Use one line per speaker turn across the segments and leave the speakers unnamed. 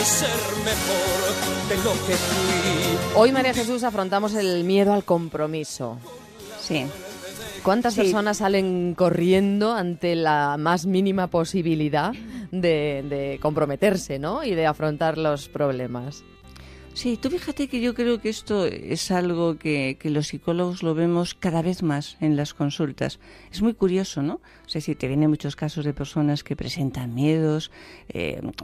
ser mejor de lo que fui.
Hoy, María Jesús, afrontamos el miedo al compromiso.
Sí.
¿Cuántas personas salen corriendo ante la más mínima posibilidad de comprometerse, ¿no? Y de afrontar los problemas?
Sí, tú fíjate que yo creo que esto es algo que los psicólogos lo vemos cada vez más en las consultas. Es muy curioso, ¿no? Es decir, te vienen muchos casos de personas que presentan miedos,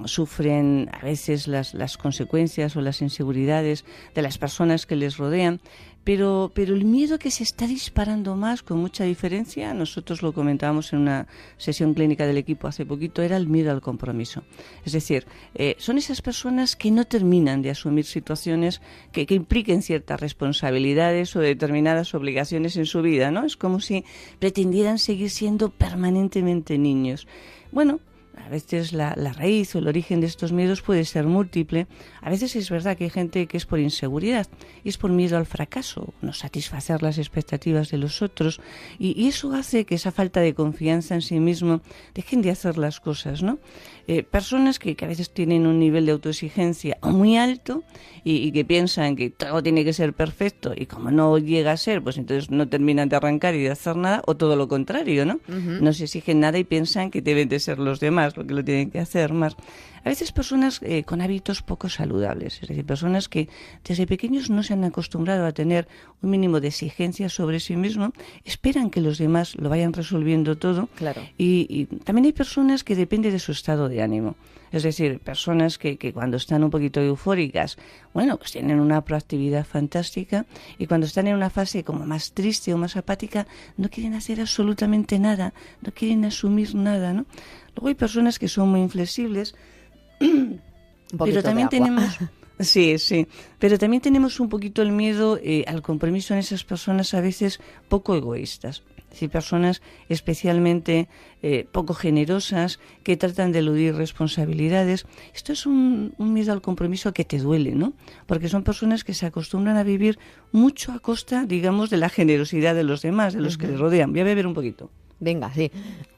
sufren a veces las consecuencias o las inseguridades de las personas que les rodean. Pero el miedo que se está disparando más, con mucha diferencia, nosotros lo comentábamos en una sesión clínica del equipo hace poquito, era el miedo al compromiso. Es decir, son esas personas que no terminan de asumir situaciones que impliquen ciertas responsabilidades o determinadas obligaciones en su vida, ¿no? Es como si pretendieran seguir siendo permanentemente niños. Bueno, a veces la raíz o el origen de estos miedos puede ser múltiple. A veces es verdad que hay gente que es por inseguridad y es por miedo al fracaso, no satisfacer las expectativas de los otros, y eso hace que esa falta de confianza en sí mismo dejen de hacer las cosas, ¿no? Personas que a veces tienen un nivel de autoexigencia muy alto y que piensan que todo tiene que ser perfecto, y como no llega a ser, pues entonces no terminan de arrancar y de hacer nada, o todo lo contrario, ¿no? Uh-huh. No se exigen nada y piensan que deben de ser los demás lo que lo tienen que hacer más. A veces personas con hábitos poco saludables, es decir, personas que desde pequeños no se han acostumbrado a tener un mínimo de exigencia sobre sí mismo, esperan que los demás lo vayan resolviendo todo.
Claro.
Y también hay personas que depende de su estado de ánimo. Es decir, personas que cuando están un poquito eufóricas, bueno, pues tienen una proactividad fantástica, y cuando están en una fase como más triste o más apática, no quieren hacer absolutamente nada, no quieren asumir nada, ¿no? Luego hay personas que son muy inflexibles, pero también tenemos... Sí, pero también tenemos un poquito el miedo al compromiso en esas personas a veces poco egoístas. Es decir, personas especialmente poco generosas, que tratan de eludir responsabilidades. Esto es un miedo al compromiso que te duele, ¿no? Porque son personas que se acostumbran a vivir mucho a costa, digamos, de la generosidad de los demás, de los que les rodean. Voy a beber un poquito.
Venga, sí.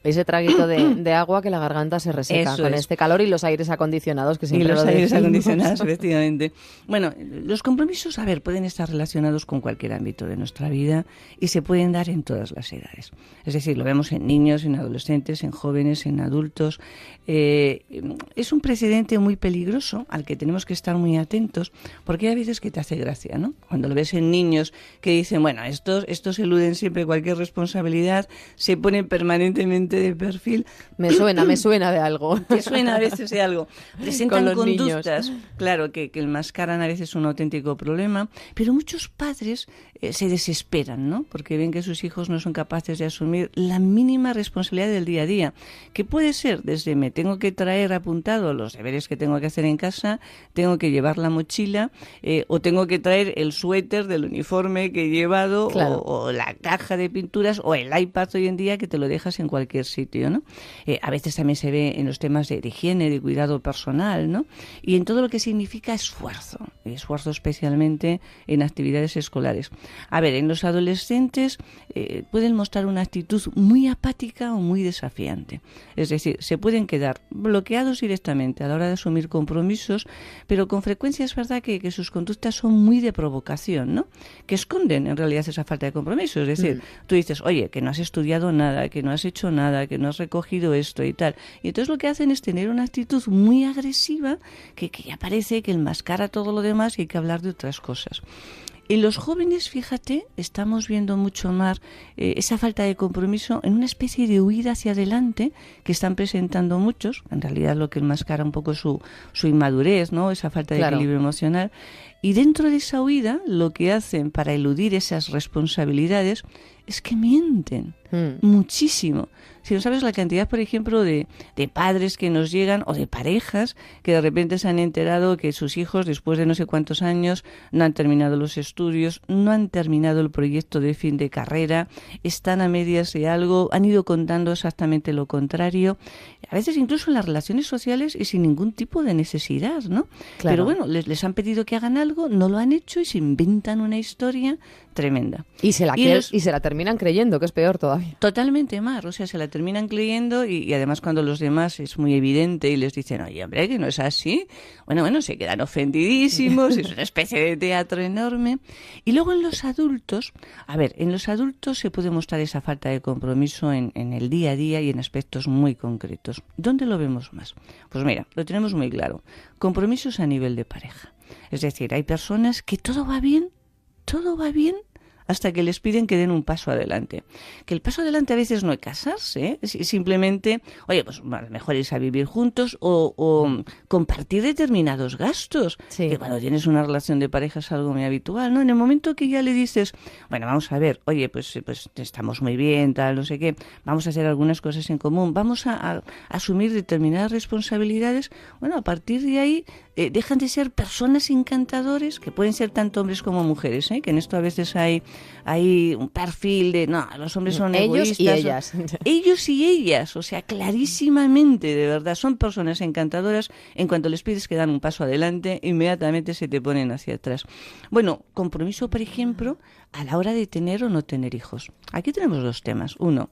Ese traguito de agua, que la garganta se reseca. Eso con es. Este calor y los aires acondicionados que siempre
y los
lo
aires
decimos.
Acondicionados, efectivamente. Bueno, los compromisos, a ver, pueden estar relacionados con cualquier ámbito de nuestra vida y se pueden dar en todas las edades. Es decir, lo vemos en niños, en adolescentes, en jóvenes, en adultos. Es un precedente muy peligroso al que tenemos que estar muy atentos, porque hay veces que te hace gracia, ¿no? Cuando lo ves en niños que dicen, bueno, estos eluden siempre cualquier responsabilidad, se ponen permanentemente de perfil.
Me suena de algo.
Te suena a veces de algo. Presentan conductas, claro, que enmascaran a veces un auténtico problema, pero muchos padres se desesperan, ¿no? Porque ven que sus hijos no son capaces de asumir la mínima responsabilidad del día a día, que puede ser desde me tengo que traer apuntado los deberes que tengo que hacer en casa, tengo que llevar la mochila, o tengo que traer el suéter del uniforme que he llevado, claro, o la caja de pinturas, o el iPad hoy en día, que te lo dejas en cualquier sitio, ¿no? A veces también se ve en los temas de higiene, de cuidado personal, ¿no? Y en todo lo que significa esfuerzo especialmente en actividades escolares. A ver, en los adolescentes pueden mostrar una actitud muy apática o muy desafiante. Es decir, se pueden quedar bloqueados directamente a la hora de asumir compromisos, pero con frecuencia es verdad que sus conductas son muy de provocación, ¿no? Que esconden en realidad esa falta de compromiso. Es decir, tú dices, oye, que no has estudiado nada, que no has hecho nada, que no has recogido esto y tal. Y entonces lo que hacen es tener una actitud muy agresiva que ya parece que enmascara todo lo demás y hay que hablar de otras cosas. En los jóvenes, fíjate, estamos viendo mucho más esa falta de compromiso en una especie de huida hacia adelante que están presentando muchos, en realidad lo que enmascara un poco su inmadurez, ¿no? Esa falta de equilibrio emocional. Y dentro de esa huida, lo que hacen para eludir esas responsabilidades es que mienten muchísimo. Si no sabes la cantidad, por ejemplo, de padres que nos llegan, o de parejas que de repente se han enterado que sus hijos, después de no sé cuántos años, no han terminado los estudios, no han terminado el proyecto de fin de carrera, están a medias de algo, han ido contando exactamente lo contrario. a veces incluso en las relaciones sociales y sin ningún tipo de necesidad, ¿no?
Claro.
Pero bueno, les han pedido que hagan algo, no lo han hecho y se inventan una historia tremenda.
Y se la terminan creyendo, que es peor todavía.
Totalmente, Mar, o sea, se la terminan creyendo y además cuando los demás es muy evidente y les dicen, oye, hombre, que no es así, bueno, se quedan ofendidísimos, es una especie de teatro enorme. Y luego en los adultos, en los adultos se puede mostrar esa falta de compromiso en el día a día y en aspectos muy concretos. ¿Dónde lo vemos más? Pues mira, lo tenemos muy claro, compromisos a nivel de pareja. Es decir, hay personas que todo va bien, hasta que les piden que den un paso adelante. Que el paso adelante a veces no es casarse, ¿eh? Simplemente, oye, pues a lo mejor es a vivir juntos o compartir determinados gastos.
Sí.
Que cuando tienes una relación de pareja es algo muy habitual, ¿no? En el momento que ya le dices, bueno, vamos a ver, oye, pues estamos muy bien, tal, no sé qué, vamos a hacer algunas cosas en común, vamos a asumir determinadas responsabilidades, bueno, a partir de ahí dejan de ser personas encantadores, que pueden ser tanto hombres como mujeres, que en esto a veces hay un perfil de, no, los hombres son
ellos
egoístas.
Y ellas.
Ellos y ellas, o sea, clarísimamente, de verdad, son personas encantadoras. En cuanto les pides que dan un paso adelante, inmediatamente se te ponen hacia atrás. Bueno, compromiso, por ejemplo, a la hora de tener o no tener hijos. Aquí tenemos dos temas. Uno,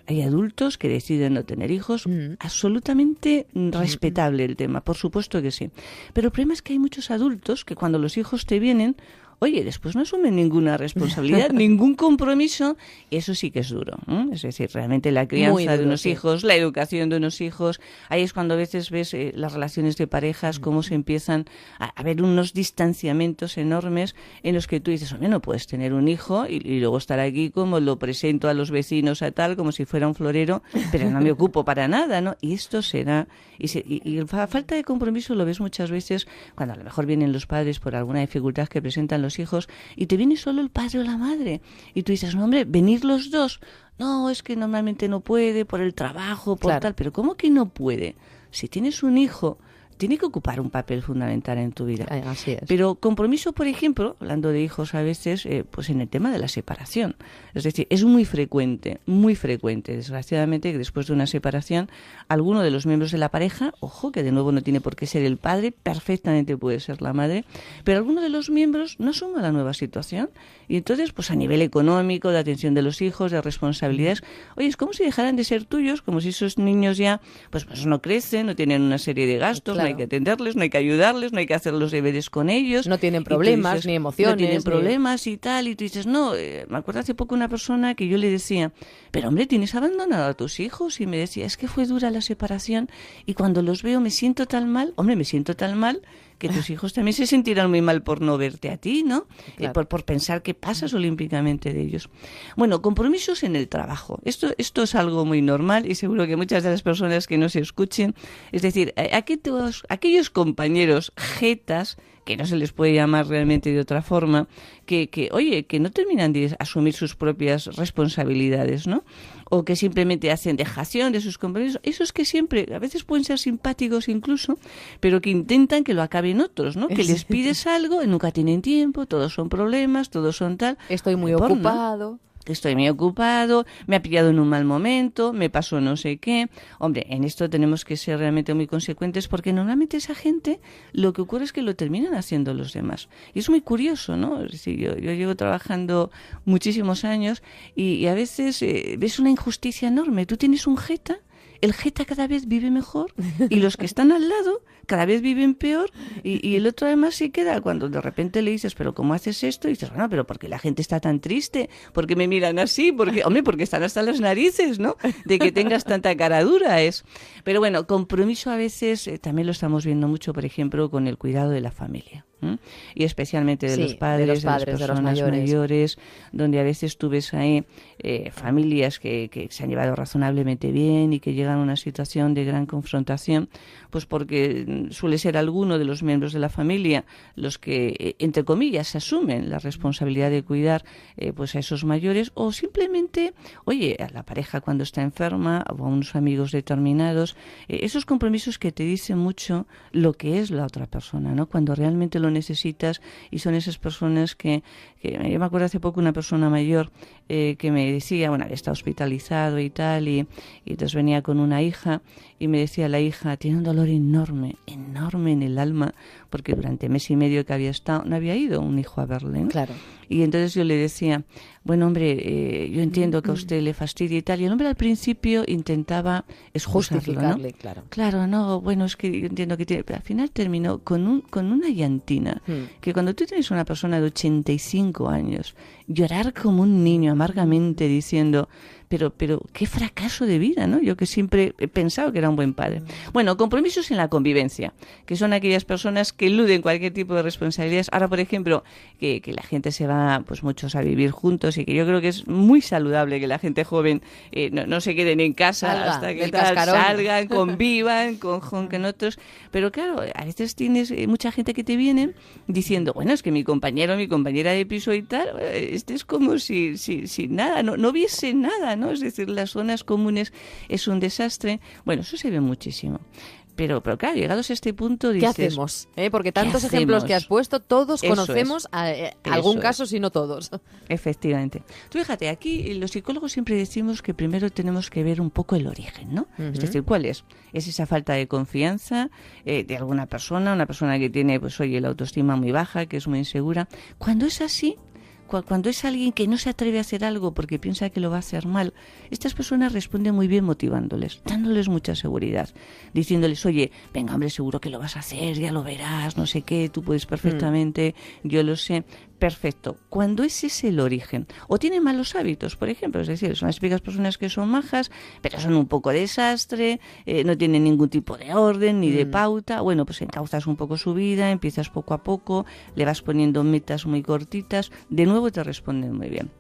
hay adultos que deciden no tener hijos, absolutamente respetable el tema, por supuesto que sí. Pero el problema es que hay muchos adultos que cuando los hijos te vienen, oye, después no asumen ninguna responsabilidad, ningún compromiso, y eso sí que es duro, ¿eh? Es decir, realmente la crianza de unos hijos, la educación de unos hijos, ahí es cuando a veces ves las relaciones de parejas, cómo se empiezan a ver unos distanciamientos enormes en los que tú dices, oye, no puedes tener un hijo y luego estar aquí como lo presento a los vecinos a tal, como si fuera un florero, pero no me ocupo para nada, ¿no? Y esto será, y la falta de compromiso lo ves muchas veces cuando a lo mejor vienen los padres por alguna dificultad que presentan los hijos y te viene solo el padre o la madre y tú dices, no, hombre, venir los dos. No, es que normalmente no puede por el trabajo, por tal, pero ¿cómo que no puede? Si tienes un hijo, tiene que ocupar un papel fundamental en tu vida.
Así es.
Pero compromiso, por ejemplo, hablando de hijos a veces, pues en el tema de la separación. Es decir, es muy frecuente, desgraciadamente, que después de una separación, alguno de los miembros de la pareja, ojo, que de nuevo no tiene por qué ser el padre, perfectamente puede ser la madre, pero alguno de los miembros no asuma la nueva situación. Y entonces, pues a nivel económico, de atención de los hijos, de responsabilidades, oye, es como si dejaran de ser tuyos, como si esos niños ya, pues no crecen, no tienen una serie de gastos, no hay que atenderles, no hay que ayudarles, no hay que hacer los deberes con ellos.
No tienen problemas,
dices,
ni emociones.
No tienen problemas y tal, y tú dices, no, me acuerdo hace poco una persona que yo le decía, pero hombre, tienes abandonado a tus hijos, y me decía, es que fue dura la separación, y cuando los veo me siento tan mal, que tus hijos también se sentirán muy mal por no verte a ti, ¿no?
Claro.
Por pensar que pasas olímpicamente de ellos. Bueno, compromisos en el trabajo. Esto es algo muy normal y seguro que muchas de las personas que nos escuchen, es decir, aquellos compañeros jetas, que no se les puede llamar realmente de otra forma, que no terminan de asumir sus propias responsabilidades, ¿no? O que simplemente hacen dejación de sus compromisos. Esos que siempre, a veces pueden ser simpáticos incluso, pero que intentan que lo acaben otros, ¿no? Que les pides algo y nunca tienen tiempo, todos son problemas, todos son tal.
Estoy muy ocupado.
Estoy muy ocupado, me ha pillado en un mal momento, me pasó no sé qué. Hombre, en esto tenemos que ser realmente muy consecuentes porque normalmente esa gente lo que ocurre es que lo terminan haciendo los demás. Y es muy curioso, ¿no? Es decir, yo llevo trabajando muchísimos años y a veces ves una injusticia enorme. Tú tienes un jeta, el jeta cada vez vive mejor y los que están al lado cada vez viven peor y el otro además se queda cuando de repente le dices, pero ¿cómo haces esto? Y dices, bueno, pero ¿por qué la gente está tan triste? ¿Por qué me miran así? Porque están hasta las narices, ¿no? De que tengas tanta cara dura es. Pero bueno, compromiso a veces también lo estamos viendo mucho, por ejemplo, con el cuidado de la familia. Y especialmente de los padres, de las personas mayores, donde a veces tú ves ahí familias que se han llevado razonablemente bien y que llegan a una situación de gran confrontación, pues porque suele ser alguno de los miembros de la familia los que, entre comillas, asumen la responsabilidad de cuidar pues a esos mayores, o simplemente, oye, a la pareja cuando está enferma o a unos amigos determinados, esos compromisos que te dicen mucho lo que es la otra persona, ¿no? Cuando realmente lo necesitas, y son esas personas que yo me acuerdo hace poco una persona mayor que me decía, bueno, que está hospitalizado y tal, y entonces venía con una hija y me decía la hija, tiene un dolor enorme en el alma, porque durante mes y medio que había estado, no había ido un hijo a verle, ¿no?
Claro.
Y entonces yo le decía, bueno, hombre, yo entiendo que a usted le fastidia y tal. Y el hombre al principio intentaba
justificarle,
¿no?
claro.
Claro, no, bueno, es que yo entiendo que tiene... Pero al final terminó con una llantina, que cuando tú tienes una persona de 85 años, llorar como un niño amargamente diciendo... Pero qué fracaso de vida, ¿no? Yo que siempre he pensado que era un buen padre. Bueno, compromisos en la convivencia, que son aquellas personas que eluden cualquier tipo de responsabilidades. Ahora, por ejemplo, que la gente se va, pues muchos a vivir juntos y que yo creo que es muy saludable que la gente joven no se queden en casa hasta que salgan, convivan con otros. Pero claro, a veces tienes mucha gente que te viene diciendo, bueno, es que mi compañero, mi compañera de piso y tal, este es como si nada, no viese nada, ¿no? Es decir, las zonas comunes es un desastre. Bueno, eso se ve muchísimo. Pero claro, llegados a este punto dices...
¿Qué hacemos? Porque tantos ejemplos que has puesto, todos conocemos algún caso, si no todos.
Efectivamente. Tú fíjate, aquí los psicólogos siempre decimos que primero tenemos que ver un poco el origen, ¿no? Es decir, ¿cuál es? Es esa falta de confianza de alguna persona, una persona que tiene, pues oye, la autoestima muy baja, que es muy insegura. Cuando es así... Cuando es alguien que no se atreve a hacer algo porque piensa que lo va a hacer mal, estas personas responden muy bien motivándoles, dándoles mucha seguridad, diciéndoles, oye, venga, hombre, seguro que lo vas a hacer, ya lo verás, no sé qué, tú puedes perfectamente, yo lo sé. Perfecto. Cuando ese es el origen. O tienen malos hábitos, por ejemplo. Es decir, son las típicas personas que son majas, pero son un poco desastre, no tienen ningún tipo de orden ni de pauta. Bueno, pues encauzas un poco su vida, empiezas poco a poco, le vas poniendo metas muy cortitas. De nuevo te responden muy bien.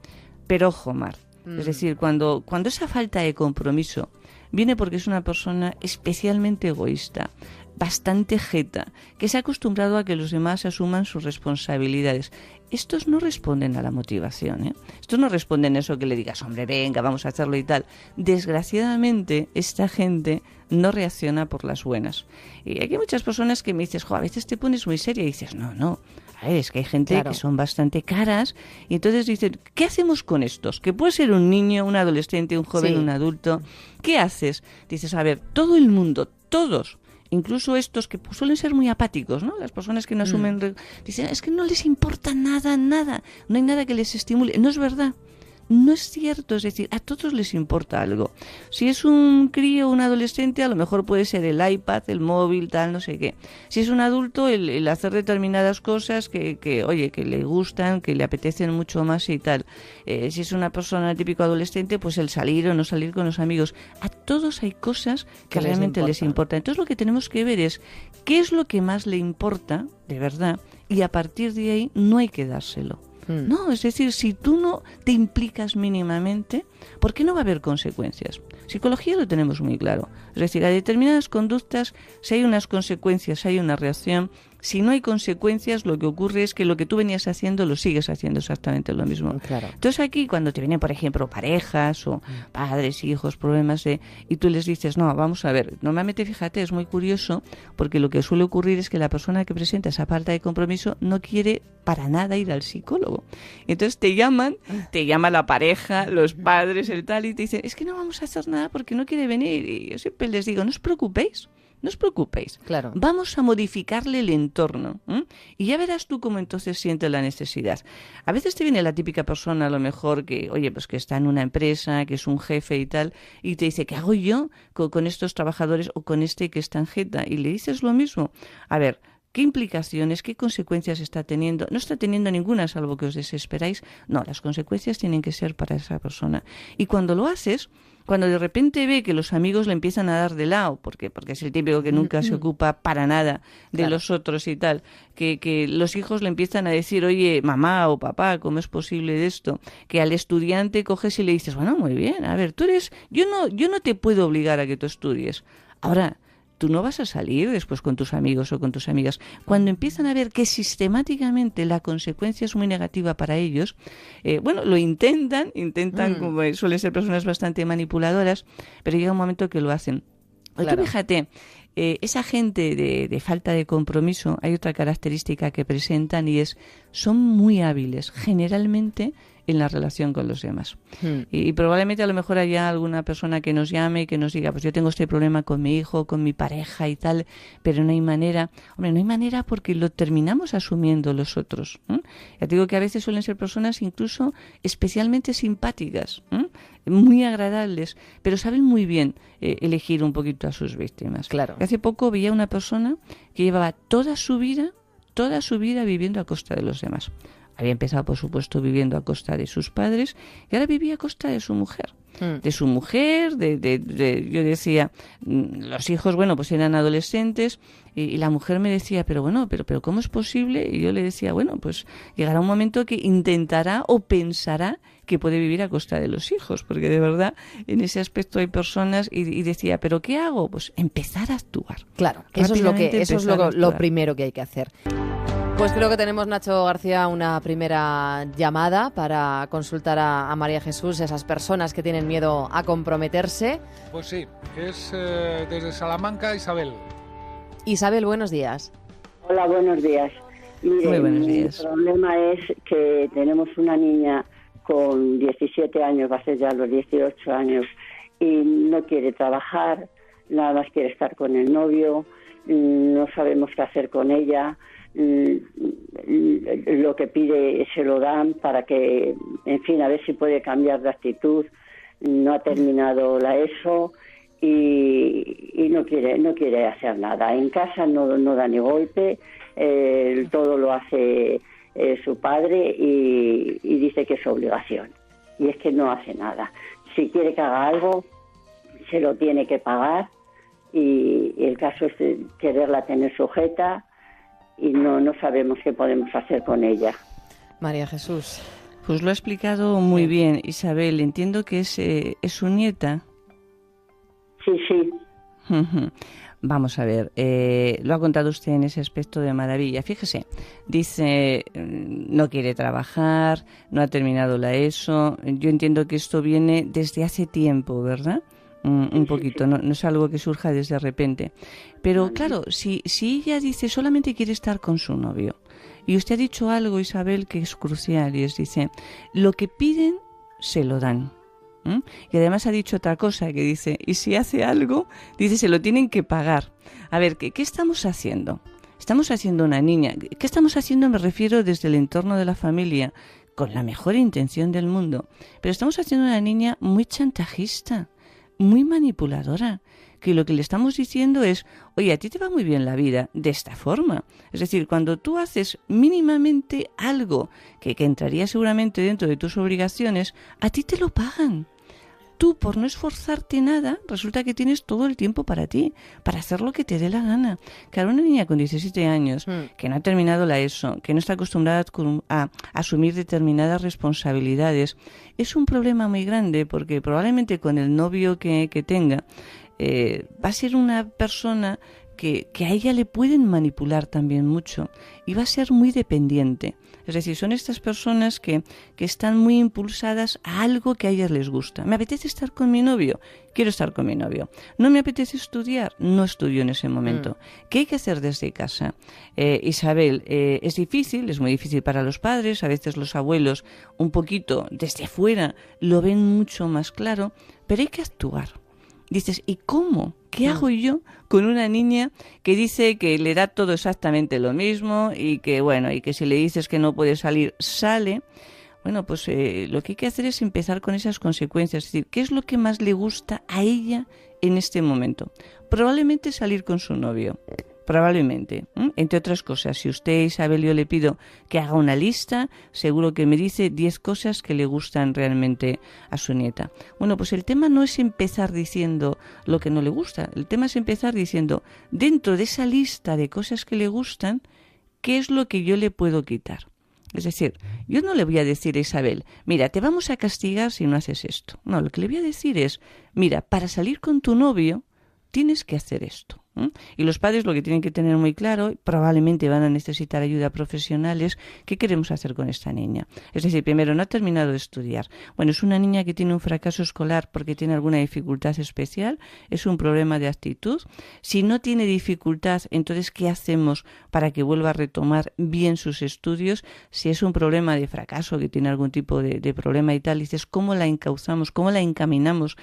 Pero ojo, Mar. Es decir, cuando esa falta de compromiso viene porque es una persona especialmente egoísta, bastante jeta, que se ha acostumbrado a que los demás asuman sus responsabilidades. Estos no responden a la motivación, ¿eh? Estos no responden a eso que le digas, hombre, venga, vamos a hacerlo y tal. Desgraciadamente, esta gente no reacciona por las buenas. Y aquí hay muchas personas que me dices, a veces te pones muy seria y dices, no. A ver, es que hay gente que son bastante caras y entonces dicen, ¿qué hacemos con estos? Que puede ser un niño, un adolescente, un joven, un adulto. ¿Qué haces? Dices, a ver, todo el mundo, todos, incluso estos que suelen ser muy apáticos, ¿no? Las personas que no asumen... Dicen, es que no les importa nada. No hay nada que les estimule. No es verdad. No es cierto, es decir, a todos les importa algo. Si es un crío o un adolescente, a lo mejor puede ser el iPad, el móvil, tal, no sé qué. Si es un adulto, el hacer determinadas cosas que le gustan, que le apetecen mucho más y tal. Si es una persona típico adolescente, pues el salir o no salir con los amigos. A todos hay cosas que realmente les importan. Entonces lo que tenemos que ver es qué es lo que más le importa, de verdad, y a partir de ahí no hay que dárselo. No, es decir, si tú no te implicas mínimamente, ¿por qué no va a haber consecuencias? Psicología lo tenemos muy claro. Es decir, a determinadas conductas, si hay unas consecuencias, si hay una reacción. Si no hay consecuencias, lo que ocurre es que lo que tú venías haciendo lo sigues haciendo exactamente lo mismo.
Claro.
Entonces aquí, cuando te vienen, por ejemplo, parejas o padres, hijos, problemas y tú les dices, no, vamos a ver, normalmente, fíjate, es muy curioso porque lo que suele ocurrir es que la persona que presenta esa falta de compromiso no quiere para nada ir al psicólogo. Entonces te llama la pareja, los padres, el tal, y te dicen, es que no vamos a hacer nada porque no quiere venir. Y yo siempre les digo, no os preocupéis.
Claro.
Vamos a modificarle el entorno, ¿eh? Y ya verás tú cómo entonces siente la necesidad. A veces te viene la típica persona, a lo mejor, que, oye, pues que está en una empresa, que es un jefe y tal, y te dice, ¿qué hago yo con estos trabajadores o con este que es tan jeta? Y le dices lo mismo. A ver, ¿qué implicaciones, qué consecuencias está teniendo? No está teniendo ninguna, salvo que os desesperáis. No, las consecuencias tienen que ser para esa persona. Y cuando lo haces, cuando de repente ve que los amigos le empiezan a dar de lado, porque es el típico que nunca se ocupa para nada de los otros y tal, que los hijos le empiezan a decir, oye, mamá o papá, ¿cómo es posible de esto? Que al estudiante coges y le dices, bueno, muy bien, a ver, yo no te puedo obligar a que tú estudies. Ahora, tú no vas a salir después con tus amigos o con tus amigas. Cuando empiezan a ver que sistemáticamente la consecuencia es muy negativa para ellos, lo intentan, como suelen ser personas bastante manipuladoras, pero llega un momento que lo hacen. Claro. Tú fíjate, esa gente de falta de compromiso, hay otra característica que presentan y son muy hábiles, generalmente, en la relación con los demás. Y probablemente a lo mejor haya alguna persona que nos llame y que nos diga, pues yo tengo este problema con mi hijo, con mi pareja y tal, pero no hay manera. Hombre, no hay manera porque lo terminamos asumiendo los otros. Ya te digo que a veces suelen ser personas incluso especialmente simpáticas, muy agradables, pero saben muy bien elegir un poquito a sus víctimas.
Claro.
Hace poco veía una persona que llevaba toda su vida viviendo a costa de los demás. Había empezado, por supuesto, viviendo a costa de sus padres y ahora vivía a costa de su mujer. De su mujer, yo decía, los hijos, bueno, pues eran adolescentes y la mujer me decía, pero ¿cómo es posible? Y yo le decía, bueno, pues llegará un momento que intentará o pensará que puede vivir a costa de los hijos, porque de verdad en ese aspecto hay personas y decía, ¿pero qué hago? Pues empezar a actuar.
Claro, eso es lo primero que hay que hacer. Pues creo que tenemos, Nacho García, una primera llamada para consultar a María Jesús, esas personas que tienen miedo a comprometerse.
Pues sí, es desde Salamanca, Isabel.
Isabel, buenos días.
Hola, buenos días. Mire,
muy buenos días.
El problema es que tenemos una niña con 17 años, va a ser ya los 18 años, y no quiere trabajar, nada más quiere estar con el novio, no sabemos qué hacer con ella. Lo que pide se lo dan para que, en fin, a ver si puede cambiar de actitud. No ha terminado la ESO y no quiere hacer nada. En casa no da ni golpe, todo lo hace su padre y dice que es obligación. Y es que no hace nada. Si quiere que haga algo, se lo tiene que pagar y el caso es quererla tener sujeta. Y no sabemos qué podemos hacer con ella.
María Jesús.
Pues lo ha explicado muy bien, Isabel. Entiendo que es su nieta.
Sí.
Vamos a ver, lo ha contado usted en ese aspecto de maravilla. Fíjese, dice, no quiere trabajar, no ha terminado la ESO. Yo entiendo que esto viene desde hace tiempo, ¿verdad? Un poquito, no es algo que surja desde repente. Pero claro, si ella dice solamente quiere estar con su novio, y usted ha dicho algo, Isabel, que es crucial, y dice, lo que piden, se lo dan. Y además ha dicho otra cosa, que dice, y si hace algo, dice, se lo tienen que pagar. A ver, ¿qué estamos haciendo? Estamos haciendo una niña. ¿Qué estamos haciendo? Me refiero desde el entorno de la familia, con la mejor intención del mundo. Pero estamos haciendo una niña muy chantajista, muy manipuladora, que lo que le estamos diciendo es, oye, a ti te va muy bien la vida de esta forma. Es decir, cuando tú haces mínimamente algo que entraría seguramente dentro de tus obligaciones, a ti te lo pagan. Tú, por no esforzarte nada, resulta que tienes todo el tiempo para ti, para hacer lo que te dé la gana. Claro, una niña con 17 años, que no ha terminado la ESO, que no está acostumbrada a asumir determinadas responsabilidades, es un problema muy grande porque probablemente con el novio que tenga, va a ser una persona que a ella le pueden manipular también mucho y va a ser muy dependiente. Es decir, son estas personas que están muy impulsadas a algo que a ellas les gusta. ¿Me apetece estar con mi novio? Quiero estar con mi novio. ¿No me apetece estudiar? No estudio en ese momento. ¿Qué hay que hacer desde casa? Isabel, es difícil, es muy difícil para los padres, a veces los abuelos un poquito desde fuera lo ven mucho más claro, pero hay que actuar. Dices, ¿y cómo? ¿Qué hago yo con una niña que dice que le da todo exactamente lo mismo y que, bueno, y que si le dices que no puede salir, sale? Bueno, pues lo que hay que hacer es empezar con esas consecuencias. Es decir, ¿qué es lo que más le gusta a ella en este momento? Probablemente salir con su novio. Probablemente. Entre otras cosas, si usted, Isabel, yo le pido que haga una lista, seguro que me dice 10 cosas que le gustan realmente a su nieta. Bueno, pues el tema no es empezar diciendo lo que no le gusta. El tema es empezar diciendo, dentro de esa lista de cosas que le gustan, ¿qué es lo que yo le puedo quitar? Es decir, yo no le voy a decir a Isabel, mira, te vamos a castigar si no haces esto. No, lo que le voy a decir es, mira, para salir con tu novio tienes que hacer esto. Y los padres lo que tienen que tener muy claro, probablemente van a necesitar ayuda profesional, es qué queremos hacer con esta niña. Es decir, primero, no ha terminado de estudiar. Bueno, es una niña que tiene un fracaso escolar porque tiene alguna dificultad especial, es un problema de actitud. Si no tiene dificultad, entonces, ¿qué hacemos para que vuelva a retomar bien sus estudios? Si es un problema de fracaso, que tiene algún tipo de problema y tal, dices, ¿cómo la encauzamos? ¿Cómo la encaminamos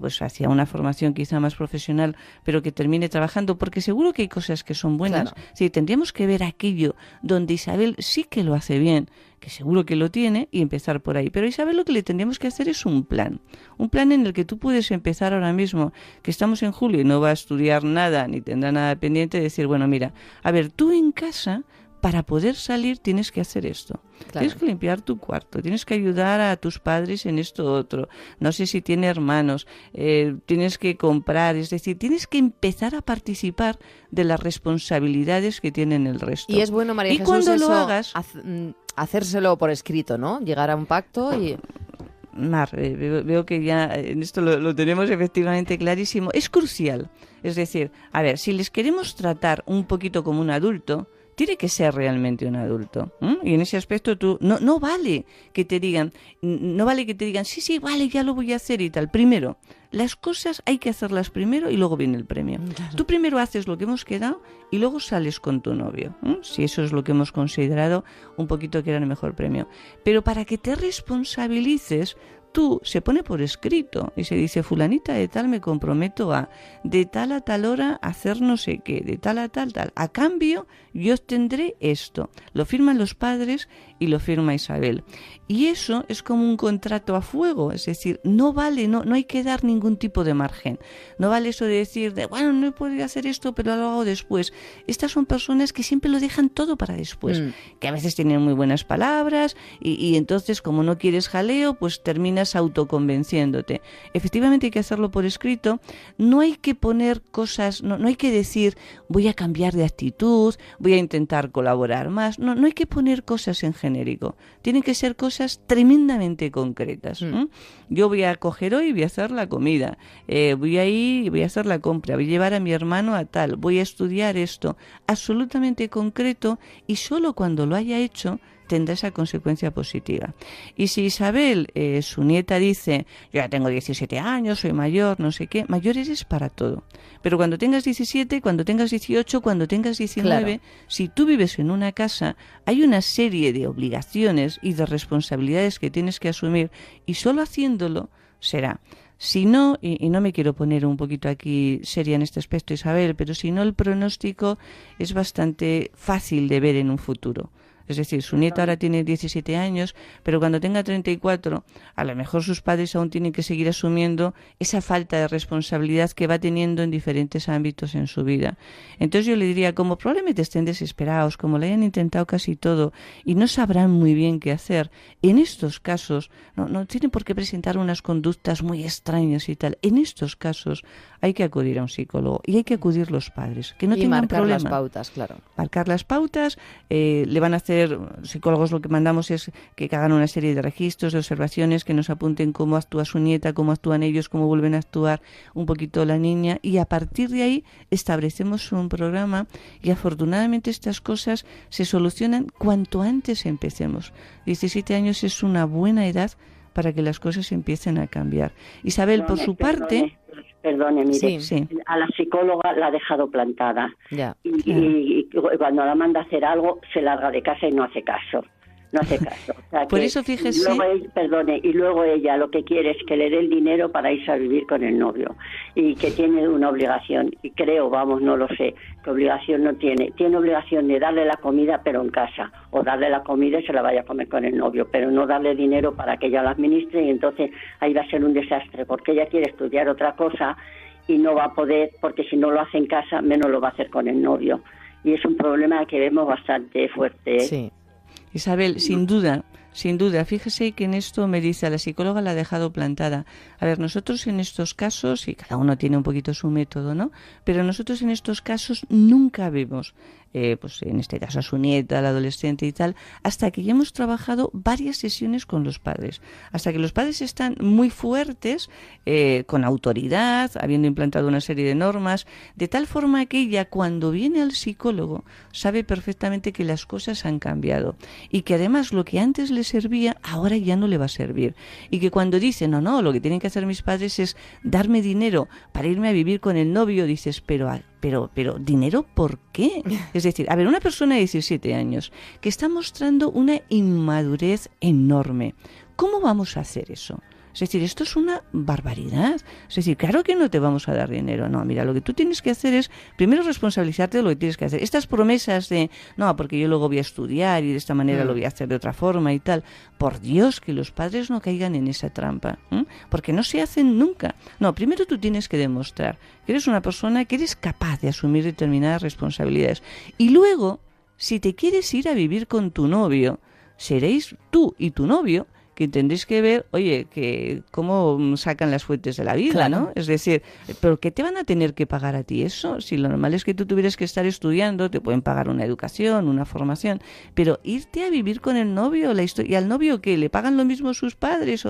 pues hacia una formación quizá más profesional, pero que termine trabajando? Porque seguro que hay cosas que son buenas.
Claro.
Sí, tendríamos que ver aquello donde Isabel sí que lo hace bien, que seguro que lo tiene, y empezar por ahí. Pero a Isabel lo que le tendríamos que hacer es un plan en el que tú puedes empezar ahora mismo, que estamos en julio y no va a estudiar nada, ni tendrá nada pendiente, decir, bueno, mira, a ver, tú en casa, para poder salir tienes que hacer esto. Claro. Tienes que limpiar tu cuarto, tienes que ayudar a tus padres en esto otro. No sé si tiene hermanos, tienes que comprar, es decir, tienes que empezar a participar de las responsabilidades que tienen el resto.
Y es bueno, María Jesús,
cuando
eso,
lo hagas,
hacérselo por escrito, ¿no? Llegar a un pacto y...
Mar, veo que ya en esto lo tenemos efectivamente clarísimo. Es crucial. Es decir, a ver, si les queremos tratar un poquito como un adulto, tiene que ser realmente un adulto. Y en ese aspecto tú no vale que te digan, sí, vale, ya lo voy a hacer y tal. Primero, las cosas hay que hacerlas primero y luego viene el premio. Claro. Tú primero haces lo que hemos quedado y luego sales con tu novio. Si eso es lo que hemos considerado un poquito que era el mejor premio. Pero para que te responsabilices, tú se pone por escrito y se dice, fulanita de tal me comprometo a, de tal a tal hora, hacer no sé qué, de tal a tal. A cambio, yo obtendré esto. Lo firman los padres y lo firma Isabel. Y eso es como un contrato a fuego, es decir, no vale, no hay que dar ningún tipo de margen. No vale eso de decir, bueno, no puedo hacer esto, pero lo hago después. Estas son personas que siempre lo dejan todo para después, que a veces tienen muy buenas palabras y entonces, como no quieres jaleo, pues terminas autoconvenciéndote. Efectivamente hay que hacerlo por escrito, no hay que poner cosas, no hay que decir, voy a cambiar de actitud, voy a intentar colaborar más, no hay que poner cosas en genérico, tienen que ser cosas tremendamente concretas. Yo voy a coger hoy y voy a hacer la comida, voy a ir y voy a hacer la compra, voy a llevar a mi hermano a tal, voy a estudiar esto, absolutamente concreto, y solo cuando lo haya hecho tendrá esa consecuencia positiva. Y si Isabel, su nieta, dice, yo ya tengo 17 años, soy mayor, no sé qué, mayor eres para todo. Pero cuando tengas 17, cuando tengas 18, cuando tengas 19, claro, si tú vives en una casa, hay una serie de obligaciones y de responsabilidades que tienes que asumir, y solo haciéndolo será. Si no, y no me quiero poner un poquito aquí seria en este aspecto, Isabel, pero si no, el pronóstico es bastante fácil de ver en un futuro. Es decir, su nieta ahora tiene 17 años, pero cuando tenga 34, a lo mejor sus padres aún tienen que seguir asumiendo esa falta de responsabilidad que va teniendo en diferentes ámbitos en su vida. Entonces yo le diría, como probablemente estén desesperados, como le hayan intentado casi todo y no sabrán muy bien qué hacer, en estos casos no tienen por qué presentar unas conductas muy extrañas y tal. En estos casos hay que acudir a un psicólogo y hay que acudir los padres, que no tengan problema. Y
marcar las pautas, claro.
Marcar las pautas, le van a hacer psicólogos, lo que mandamos es que hagan una serie de registros, de observaciones, que nos apunten cómo actúa su nieta, cómo actúan ellos, cómo vuelven a actuar un poquito la niña, y a partir de ahí establecemos un programa, y afortunadamente estas cosas se solucionan cuanto antes empecemos. 17 años es una buena edad para que las cosas empiecen a cambiar. Isabel, por su parte...
Perdone, mire,
sí.
A la psicóloga la ha dejado plantada.
Ya.
Y cuando la manda a hacer algo, se larga de casa y no hace caso. O sea,
por eso, fíjese...
Y luego ella lo que quiere es que le dé el dinero para irse a vivir con el novio. Y que tiene una obligación. Y creo, no lo sé, que obligación no tiene. Tiene obligación de darle la comida, pero en casa. O darle la comida y se la vaya a comer con el novio. Pero no darle dinero para que ella la administre, y entonces ahí va a ser un desastre. Porque ella quiere estudiar otra cosa y no va a poder, porque si no lo hace en casa, menos lo va a hacer con el novio. Y es un problema que vemos bastante fuerte.
Sí.
Isabel, sin duda, fíjese que en esto me dice, a la psicóloga la ha dejado plantada. A ver, nosotros en estos casos, y cada uno tiene un poquito su método, ¿no? Pero nosotros en estos casos nunca vemos pues en este caso a su nieta, al adolescente y tal, hasta que ya hemos trabajado varias sesiones con los padres, hasta que los padres están muy fuertes, con autoridad, habiendo implantado una serie de normas, de tal forma que ella, cuando viene al psicólogo, sabe perfectamente que las cosas han cambiado y que además lo que antes le servía ahora ya no le va a servir, y que cuando dice no, lo que tienen que hacer mis padres es darme dinero para irme a vivir con el novio, dices, pero ¿dinero por qué? Es decir, a ver, una persona de 17 años que está mostrando una inmadurez enorme, ¿cómo vamos a hacer eso? Es decir, esto es una barbaridad. Es decir, claro que no te vamos a dar dinero. No, mira, lo que tú tienes que hacer es primero responsabilizarte de lo que tienes que hacer. Estas promesas de, no, porque yo luego voy a estudiar y de esta manera lo voy a hacer de otra forma y tal. Por Dios, que los padres no caigan en esa trampa, porque no se hacen nunca. No, primero tú tienes que demostrar que eres una persona que eres capaz de asumir determinadas responsabilidades. Y luego, si te quieres ir a vivir con tu novio, seréis tú y tu novio que tendréis que ver, oye, que cómo sacan las fuentes de la vida, claro, ¿no? Es decir, ¿pero qué te van a tener que pagar a ti eso? Si lo normal es que tú tuvieras que estar estudiando, te pueden pagar una educación, una formación, pero irte a vivir con el novio, ¿y al novio qué? ¿Le pagan lo mismo sus padres?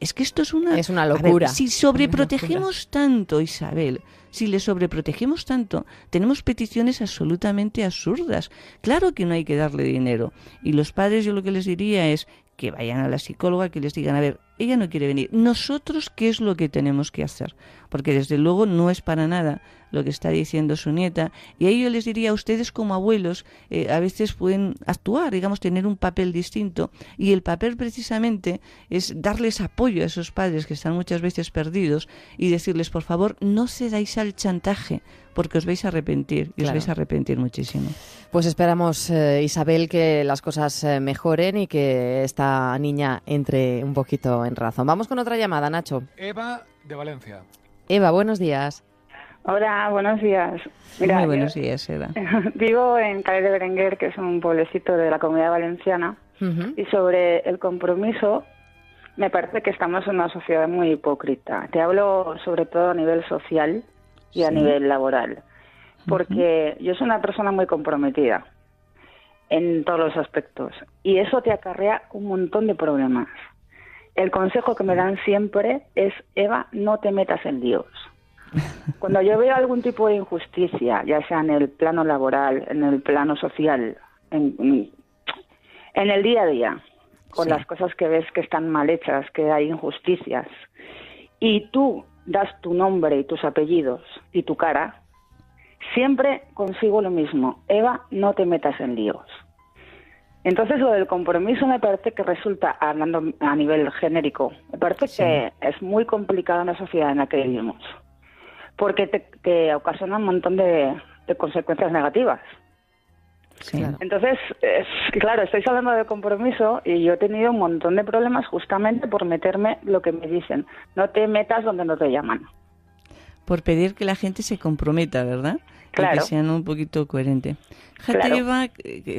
Es que esto es una
locura.
A ver, si sobreprotegemos tanto, Isabel, si le sobreprotegemos tanto, tenemos peticiones absolutamente absurdas. Claro que no hay que darle dinero. Y los padres, yo lo que les diría es que vayan a la psicóloga, que les digan, a ver, ella no quiere venir. ¿Nosotros qué es lo que tenemos que hacer? Porque desde luego no es para nada lo que está diciendo su nieta. Y ahí yo les diría, a ustedes como abuelos, a veces pueden actuar, digamos, tener un papel distinto. Y el papel precisamente es darles apoyo a esos padres que están muchas veces perdidos y decirles, por favor, no cedáis al chantaje, porque os vais a arrepentir, y os vais a arrepentir muchísimo.
Pues esperamos, Isabel, que las cosas mejoren y que esta niña entre un poquito en razón. Vamos con otra llamada, Nacho.
Eva, de Valencia.
Eva, buenos días.
Hola, buenos días. Mira,
muy buenos días, Eva.
Vivo en Calle de Berenguer, que es un pueblecito de la Comunidad Valenciana, y sobre el compromiso, me parece que estamos en una sociedad muy hipócrita. Te hablo sobre todo a nivel social y a nivel laboral, porque yo soy una persona muy comprometida en todos los aspectos, y eso te acarrea un montón de problemas. El consejo que me dan siempre es, Eva, no te metas en líos. Cuando yo veo algún tipo de injusticia, ya sea en el plano laboral, en el plano social, en el día a día, con las cosas que ves que están mal hechas, que hay injusticias, y tú das tu nombre y tus apellidos y tu cara, siempre consigo lo mismo. Eva, no te metas en líos. Entonces, lo del compromiso me parece que resulta, hablando a nivel genérico, me parece que es muy complicado en la sociedad en la que vivimos, porque te ocasiona un montón de consecuencias negativas.
Sí.
Claro.
Entonces, claro, estáis hablando de compromiso y yo he tenido un montón de problemas justamente por meterme lo que me dicen. No te metas donde no te llaman.
Por pedir que la gente se comprometa, ¿verdad?
Claro.
Y que sean un poquito coherentes. Fíjate,
Claro.
Eva,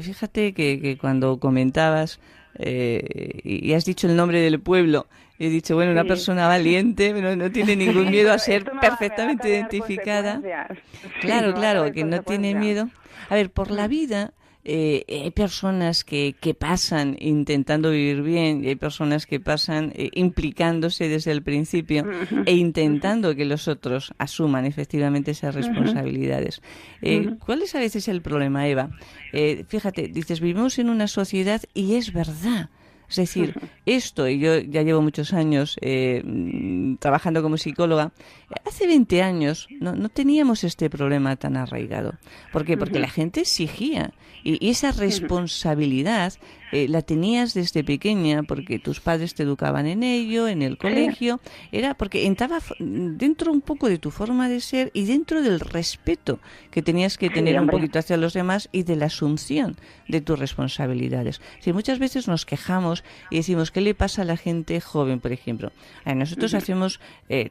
fíjate que cuando comentabas y has dicho el nombre del pueblo, he dicho, bueno, una persona valiente, pero no tiene ningún miedo a ser
Esto me va a
perfectamente
tener
identificada.
consecuencias.
Claro,
Sí,
claro,
va a tener
que no tiene
consecuencias.
miedo. A ver, por la vida hay personas que pasan intentando vivir bien y hay personas que pasan implicándose desde el principio e intentando que los otros asuman efectivamente esas responsabilidades. ¿Cuál es a veces el problema, Eva? Fíjate, dices, vivimos en una sociedad y es verdad. Es decir, esto, y yo ya llevo muchos años trabajando como psicóloga, hace 20 años no teníamos este problema tan arraigado. ¿Por qué? Porque la gente exigía y esa responsabilidad la tenías desde pequeña porque tus padres te educaban en ello, en el colegio, era porque entraba dentro un poco de tu forma de ser y dentro del respeto que tenías que tener un poquito hacia los demás y de la asunción de tus responsabilidades. Si muchas veces nos quejamos miramos y decimos, ¿qué le pasa a la gente joven, por ejemplo? Nosotros hacemos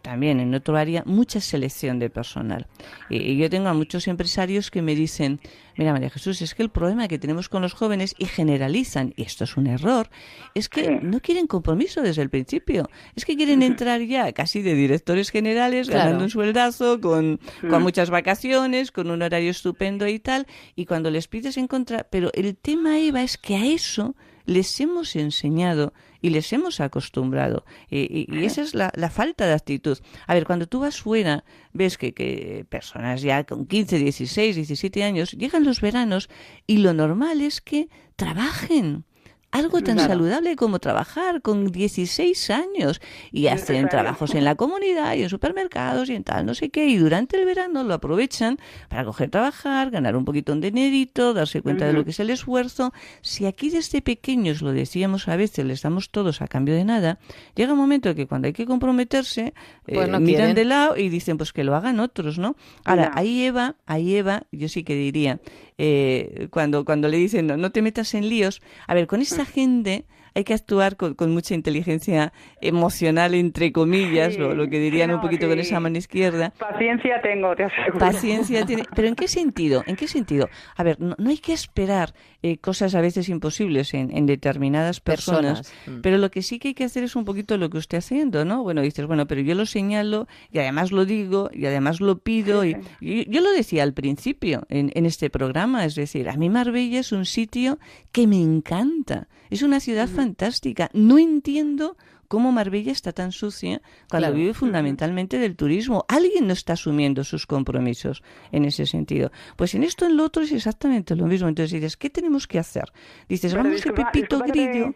también en otro área mucha selección de personal. Y yo tengo a muchos empresarios que me dicen, mira, María Jesús, es que el problema que tenemos con los jóvenes, y generalizan, y esto es un error, es que no quieren compromiso desde el principio. Es que quieren entrar ya casi de directores generales, ganando un sueldazo, con muchas vacaciones, con un horario estupendo y tal, y cuando les pides en contra... Pero el tema, Eva, es que a eso les hemos enseñado y les hemos acostumbrado. Y esa es la falta de actitud. A ver, cuando tú vas fuera, ves que personas ya con 15, 16, 17 años llegan los veranos y lo normal es que trabajen. Algo tan saludable como trabajar con 16 años y hacen trabajos en la comunidad y en supermercados y en tal, no sé qué, y durante el verano lo aprovechan para coger trabajar, ganar un poquito de dinerito, darse cuenta de lo que es el esfuerzo. Si aquí desde pequeños lo decíamos a veces, les damos todos a cambio de nada, llega un momento que cuando hay que comprometerse, pues no miran de lado y dicen pues que lo hagan otros, ¿no? Ahora, ahí Eva, yo sí que diría, cuando le dicen no te metas en líos, a ver, con esta gente hay que actuar con mucha inteligencia emocional, entre comillas, lo que dirían un poquito con esa mano izquierda.
Paciencia tengo, te aseguro.
Paciencia tiene. ¿Pero en qué sentido? ¿En qué sentido? A ver, no hay que esperar cosas a veces imposibles en determinadas personas, pero lo que sí que hay que hacer es un poquito lo que usted haciendo, ¿no? Bueno, dices, bueno, pero yo lo señalo y además lo digo y además lo pido. Y yo lo decía al principio en este programa, es decir, a mí Marbella es un sitio que me encanta. Es una ciudad fantástica. No entiendo cómo Marbella está tan sucia cuando vive fundamentalmente del turismo. Alguien no está asumiendo sus compromisos en ese sentido. Pues en esto, en lo otro, es exactamente lo mismo. Entonces dices, ¿qué tenemos que hacer? Dices, pero vamos de Pepito Grillo.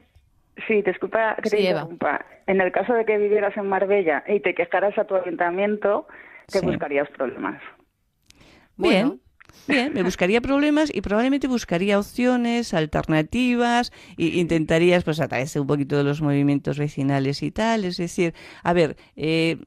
Sí, disculpa que te interrumpa. En el caso de que vivieras en Marbella y te quejaras a tu ayuntamiento, te buscarías problemas.
Bien, me buscaría problemas y probablemente buscaría opciones, alternativas, e intentarías, pues a través de un poquito de los movimientos vecinales y tal, es decir, a ver, ¿qué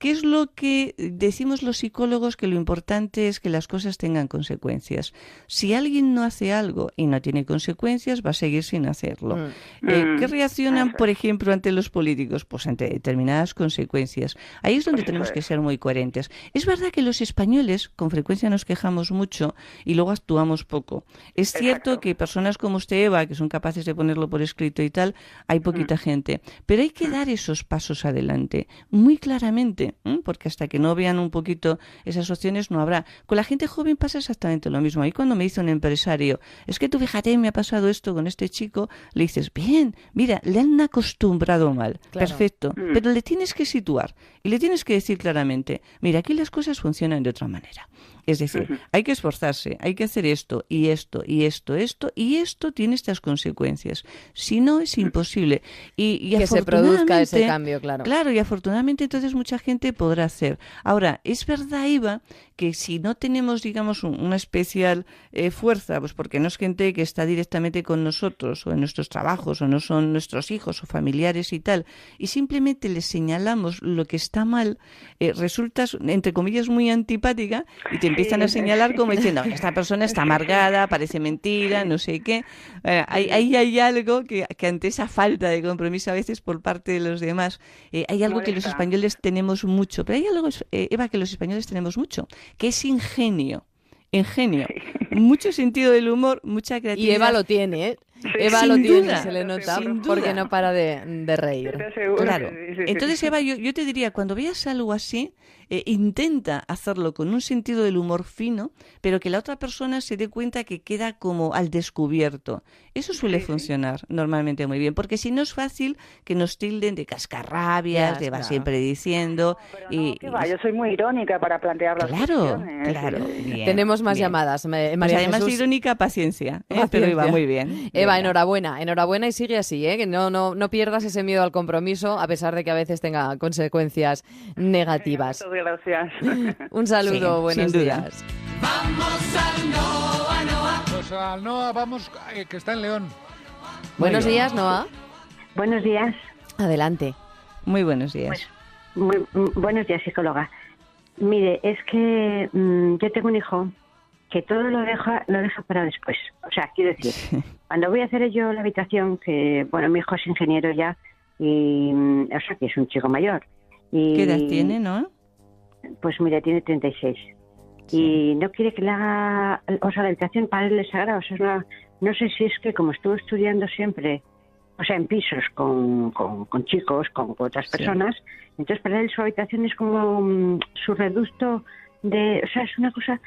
es lo que decimos los psicólogos? Que lo importante es que las cosas tengan consecuencias. Si alguien no hace algo y no tiene consecuencias, va a seguir sin hacerlo. ¿Qué reaccionan, por ejemplo, ante los políticos? Pues ante determinadas consecuencias. Ahí es donde tenemos que ser muy coherentes. Es verdad que los españoles con frecuencia nos quejamos mucho y luego actuamos poco. Es cierto que personas como usted, Eva, que son capaces de ponerlo por escrito y tal, hay poquita gente, pero hay que dar esos pasos adelante muy claramente, porque hasta que no vean un poquito esas opciones no habrá. Con la gente joven pasa exactamente lo mismo. Ahí cuando me dice un empresario, es que tú fíjate, me ha pasado esto con este chico, le dices, bien, mira, le han acostumbrado mal, perfecto, pero le tienes que situar y le tienes que decir claramente, mira, aquí las cosas funcionan de otra manera. Es decir, hay que esforzarse, hay que hacer esto y esto y esto, y esto tiene estas consecuencias. Si no, es imposible. Y
que se produzca ese cambio, claro.
Claro, y afortunadamente entonces mucha gente podrá hacer. Ahora, es verdad, Eva, que si no tenemos, digamos, una especial fuerza, pues porque no es gente que está directamente con nosotros o en nuestros trabajos o no son nuestros hijos o familiares y tal, y simplemente les señalamos lo que está mal, resultas, entre comillas, muy antipática y te empiezan a señalar como diciendo, esta persona está amargada, parece mentira, no sé qué. Ahí hay algo que ante esa falta de compromiso a veces por parte de los demás, hay algo que los españoles tenemos mucho, pero hay algo, Eva, que los españoles tenemos mucho, que es ingenio, mucho sentido del humor, mucha creatividad.
Y Eva lo tiene, ¿eh? Eva lo tiene, se le nota, porque no para de reír.
Claro. Entonces, Eva, yo te diría, cuando veas algo así, intenta hacerlo con un sentido del humor fino, pero que la otra persona se dé cuenta que queda como al descubierto. Eso suele funcionar normalmente muy bien, porque si no es fácil que nos tilden de cascarrabias, de va siempre diciendo.
Yo soy muy irónica para plantear las cuestiones.
Claro. Bien,
tenemos más llamadas, María
pues además
Jesús.
de irónica, paciencia. Pero iba muy bien.
Eva, enhorabuena y sigue así, que no pierdas ese miedo al compromiso, a pesar de que a veces tenga consecuencias negativas.
Gracias.
Un saludo, buenos días.
Vamos al Noa. Pues al Noa vamos, que está en León.
Buenos días, Noa.
Buenos días.
Adelante.
Muy buenos días.
Buenos días, psicóloga. Mire, es que yo tengo un hijo que todo lo deja para después. O sea, quiero decir, cuando voy a hacer yo la habitación, que, bueno, mi hijo es ingeniero ya, y, o sea, que es un chico mayor. Y,
¿qué edad tiene, no?
Pues mira, tiene 36. Sí. Y no quiere que le haga, o sea, la habitación para él es sagrada. O sea, no sé si es que como estuvo estudiando siempre, o sea, en pisos con chicos, con otras personas, entonces para él su habitación es como su reducto de, o sea, es una cosa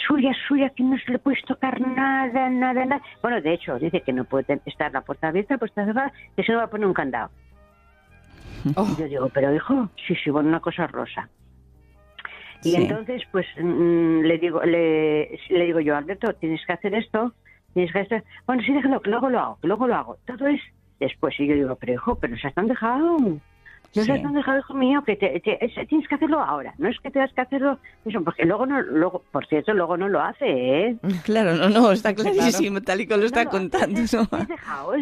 suya, que no se le puede tocar nada. Bueno, de hecho, dice que no puede estar la puerta abierta, pues está cerrada, que se no va a poner un candado. Y yo digo, pero hijo, sí, bueno, una cosa rosa. Y entonces, pues, le digo yo, Alberto, tienes que hacer esto, bueno, sí, déjalo, que luego lo hago. Todo es después. Y yo digo, pero hijo, pero se están dejado. No se están dejado, hijo mío, que tienes que hacerlo ahora. No es que tengas que hacerlo eso, porque luego por cierto, luego no lo hace, ¿eh?
Claro, no, está clarísimo, claro. Tal y como lo está contando.
Es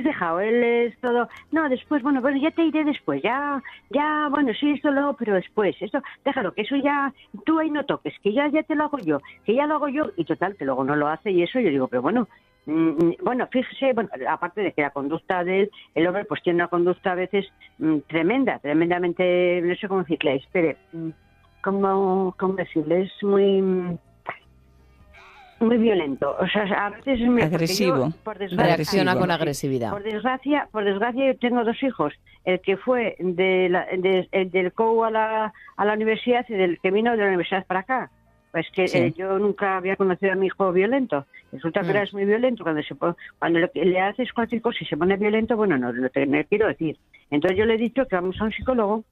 dejado, él es todo. No, después, bueno, ya te iré después, ya, bueno, sí, esto luego, pero después, esto, déjalo, que eso ya, tú ahí no toques, que ya te lo hago yo, y total, que luego no lo hace, y eso yo digo, pero bueno, fíjese, aparte de que la conducta de el hombre pues tiene una conducta a veces tremendamente, no sé cómo decirle, espere, ¿cómo decirle? Es muy violento, o sea, a veces es
agresivo,
reacciona con agresividad.
Por desgracia yo tengo 2 hijos, el que fue del COU a la universidad y del que vino de la universidad para acá. Pues que yo nunca había conocido a mi hijo violento. Resulta que ahora es muy violento. Cuando le haces cualquier cosa y se pone violento, bueno, no quiero decir. Entonces yo le he dicho que vamos a un psicólogo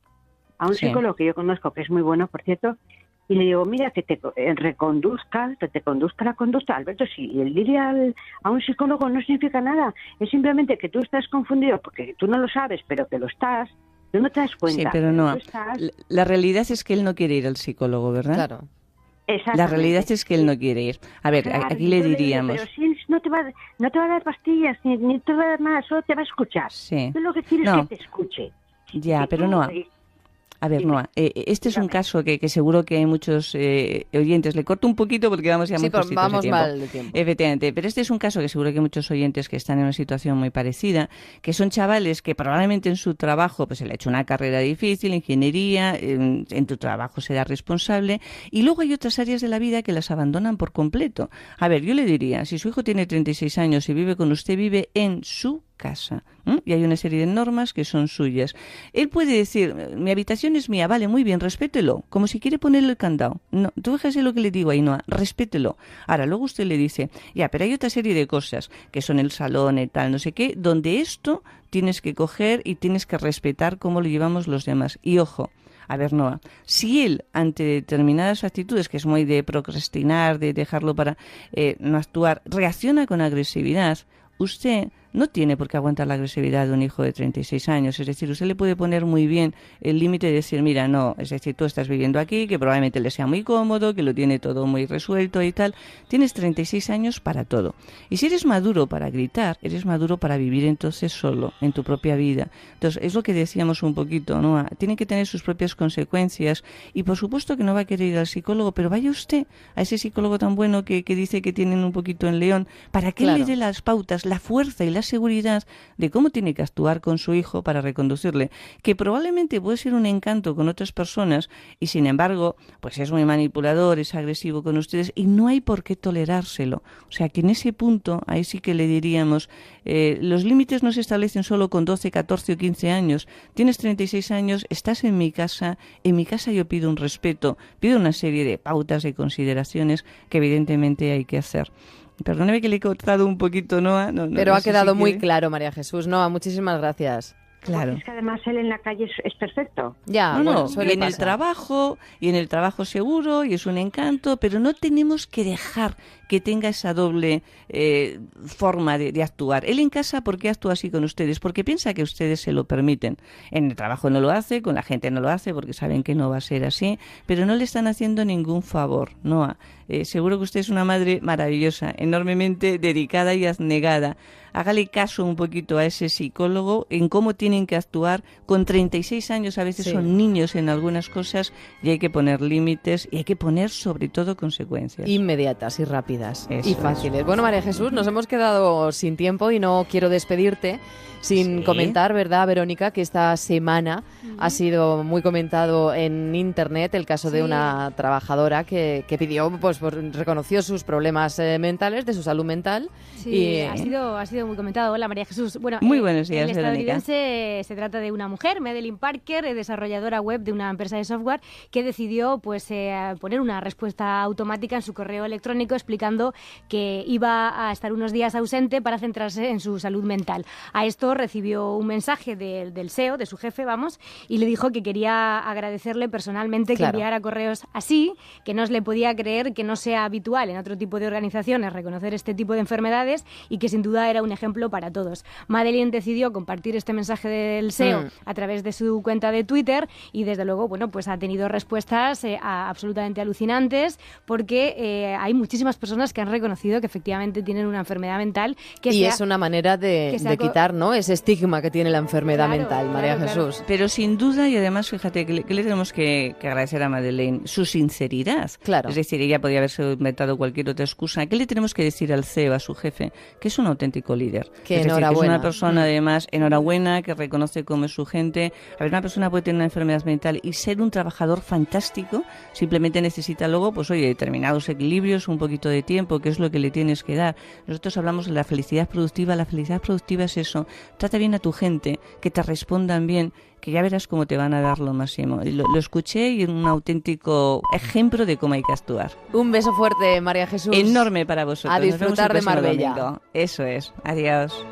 que yo conozco, que es muy bueno, por cierto, y le digo, mira, que te reconduzca, que te conduzca la conducta. Alberto, si el ir a un psicólogo no significa nada, es simplemente que tú estás confundido, porque tú no lo sabes, pero que lo estás, tú no te das cuenta.
Sí, pero no. La realidad es que él no quiere ir al psicólogo, ¿verdad?
Claro.
La realidad es que él no quiere ir. A ver, claro, aquí le diríamos...
Pero si no te va a dar pastillas, ni te va a dar nada, solo te va a escuchar.
Sí.
Tú lo que quieres es que te escuche.
Ya, pero no... A ver, Noa, este es un caso que seguro que hay muchos oyentes. Le corto un poquito porque vamos ya muy justitos
vamos
de tiempo.
mal de tiempo.
Efectivamente, pero este es un caso que seguro que hay muchos oyentes que están en una situación muy parecida, que son chavales que probablemente en su trabajo pues se le ha hecho una carrera difícil, ingeniería, en tu trabajo será responsable, y luego hay otras áreas de la vida que las abandonan por completo. A ver, yo le diría, si su hijo tiene 36 años y vive con usted, vive en su casa, y hay una serie de normas que son suyas. Él puede decir, mi habitación es mía, vale, muy bien, respételo, como si quiere ponerle el candado. No, tú fíjate lo que le digo ahí, Noa, respételo. Ahora, luego usted le dice, ya, pero hay otra serie de cosas, que son el salón y tal, no sé qué, donde esto tienes que coger y tienes que respetar cómo lo llevamos los demás. Y ojo, a ver, Noa, si él, ante determinadas actitudes, que es muy de procrastinar, de dejarlo para no actuar, reacciona con agresividad, usted no tiene por qué aguantar la agresividad de un hijo de 36 años. Es decir, usted le puede poner muy bien el límite de decir, mira, no, es decir, tú estás viviendo aquí, que probablemente le sea muy cómodo, que lo tiene todo muy resuelto y tal. Tienes 36 años para todo. Y si eres maduro para gritar, eres maduro para vivir entonces solo, en tu propia vida. Entonces, es lo que decíamos un poquito, ¿no? Tiene que tener sus propias consecuencias y por supuesto que no va a querer ir al psicólogo, pero vaya usted a ese psicólogo tan bueno que dice que tienen un poquito en León, para que él le dé las pautas, la fuerza y la seguridad de cómo tiene que actuar con su hijo para reconducirle, que probablemente puede ser un encanto con otras personas y sin embargo pues es muy manipulador, es agresivo con ustedes y no hay por qué tolerárselo. O sea que en ese punto ahí sí que le diríamos, los límites no se establecen solo con 12, 14 o 15 años. Tienes 36 años, estás en mi casa yo pido un respeto, pido una serie de pautas y consideraciones que evidentemente hay que hacer. Perdóneme que le he cortado un poquito, Noa.
Pero ha quedado muy claro, María Jesús. Noa, muchísimas gracias.
Claro.
Es que además él en la calle es perfecto.
Ya,
y en el trabajo seguro, y es un encanto, pero no tenemos que dejar que tenga esa doble forma de actuar. Él en casa, ¿por qué actúa así con ustedes? Porque piensa que ustedes se lo permiten. En el trabajo no lo hace, con la gente no lo hace, porque saben que no va a ser así, pero no le están haciendo ningún favor, Noa. Seguro que usted es una madre maravillosa, enormemente dedicada y abnegada. Hágale caso un poquito a ese psicólogo en cómo tienen que actuar. Con 36 años a veces son niños en algunas cosas y hay que poner límites y hay que poner sobre todo consecuencias.
Inmediatas y rápidas y fáciles. Bueno, María Jesús, nos hemos quedado sin tiempo y no quiero despedirte sin comentar, ¿verdad, Verónica? Que esta semana ha sido muy comentado en Internet el caso de una trabajadora que pidió, pues reconoció sus problemas mentales, de su salud mental.
Sí,
y,
ha sido muy comentado. Hola, María Jesús. Bueno,
muy buenos días,
el
Verónica.
estadounidense se trata de una mujer, Madeline Parker, desarrolladora web de una empresa de software, que decidió poner una respuesta automática en su correo electrónico explicando que iba a estar unos días ausente para centrarse en su salud mental. A esto recibió un mensaje del SEO, de su jefe, y le dijo que quería agradecerle personalmente que enviara correos así, que no se le podía creer que no sea habitual en otro tipo de organizaciones reconocer este tipo de enfermedades y que sin duda era un ejemplo para todos. Madeline decidió compartir este mensaje del SEO a través de su cuenta de Twitter y desde luego, bueno, pues ha tenido respuestas absolutamente alucinantes porque hay muchísimas personas que han reconocido que efectivamente tienen una enfermedad mental.
Es una manera de quitar, ¿no?, ese estigma que tiene la enfermedad mental, María Jesús.
Pero sin duda, y además, fíjate, que le tenemos que agradecer a Madeleine su sinceridad.
Claro.
Es decir, ella podía haberse inventado cualquier otra excusa. ¿Qué le tenemos que decir al CEO, a su jefe? Que es un auténtico líder.
Que
es
enhorabuena.
Decir, que es una persona, además, enhorabuena, que reconoce cómo es su gente. A ver, una persona puede tener una enfermedad mental y ser un trabajador fantástico, simplemente necesita luego, pues oye, determinados equilibrios, un poquito de tiempo, que es lo que le tienes que dar. Nosotros hablamos de la felicidad productiva. La felicidad productiva es eso. Trata bien a tu gente, que te respondan bien, que ya verás cómo te van a dar lo máximo. Lo escuché y un auténtico ejemplo de cómo hay que actuar.
Un beso fuerte, María Jesús.
Enorme para vosotros.
A disfrutar de Marbella.
Domingo. Eso es. Adiós.